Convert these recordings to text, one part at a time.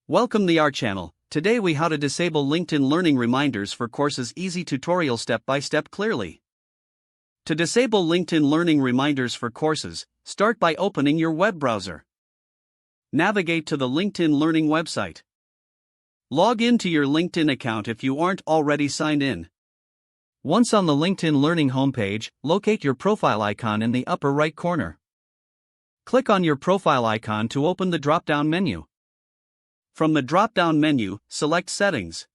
Welcome to our channel. Today we how to disable LinkedIn Learning reminders for courses. Easy tutorial step by step clearly. To disable LinkedIn Learning reminders for courses, start by opening your web browser. Navigate to the LinkedIn Learning website. Log into your LinkedIn account if you aren't already signed in. Once on the LinkedIn Learning homepage, locate your profile icon in the upper right corner. Click on your profile icon to open the drop-down menu. From the drop-down menu, select Settings.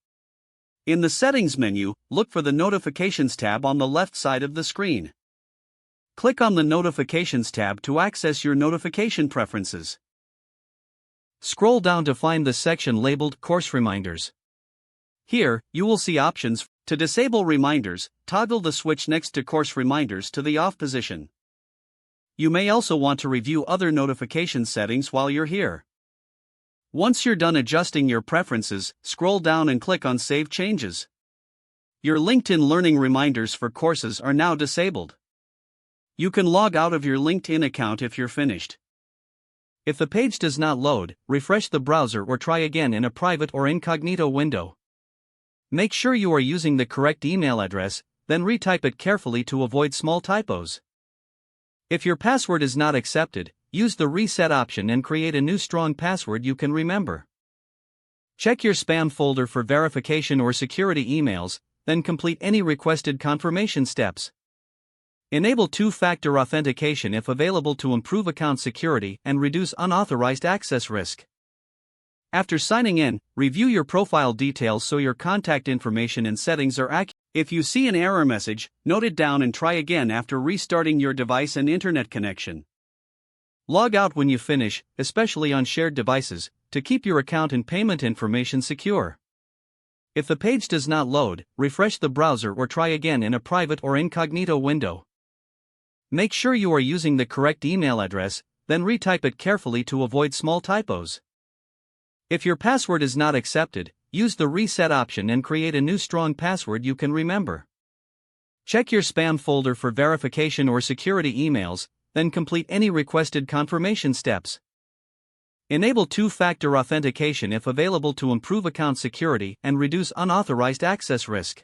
In the Settings menu, look for the Notifications tab on the left side of the screen. Click on the Notifications tab to access your notification preferences. Scroll down to find the section labeled Course Reminders. Here, you will see options. To disable reminders, toggle the switch next to Course Reminders to the off position. You may also want to review other notification settings while you're here. Once you're done adjusting your preferences, scroll down and click on Save Changes. Your LinkedIn Learning reminders for courses are now disabled. You can log out of your LinkedIn account if you're finished. If the page does not load, refresh the browser or try again in a private or incognito window. Make sure you are using the correct email address, then retype it carefully to avoid small typos. If your password is not accepted, use the reset option and create a new strong password you can remember. Check your spam folder for verification or security emails, then complete any requested confirmation steps. Enable two-factor authentication if available to improve account security and reduce unauthorized access risk. After signing in, review your profile details so your contact information and settings are accurate. If you see an error message, note it down and try again after restarting your device and internet connection. Log out when you finish, especially on shared devices, to keep your account and payment information secure. If the page does not load, refresh the browser or try again in a private or incognito window. Make sure you are using the correct email address, then retype it carefully to avoid small typos. If your password is not accepted, use the reset option and create a new strong password you can remember. Check your spam folder for verification or security emails, then complete any requested confirmation steps. Enable two-factor authentication if available to improve account security and reduce unauthorized access risk.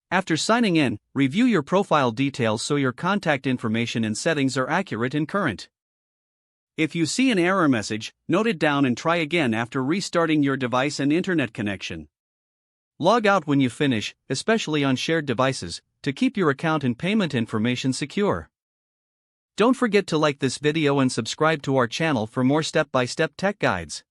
After signing in, review your profile details so your contact information and settings are accurate and current. If you see an error message, note it down and try again after restarting your device and internet connection. Log out when you finish, especially on shared devices, to keep your account and payment information secure. Don't forget to like this video and subscribe to our channel for more step-by-step tech guides.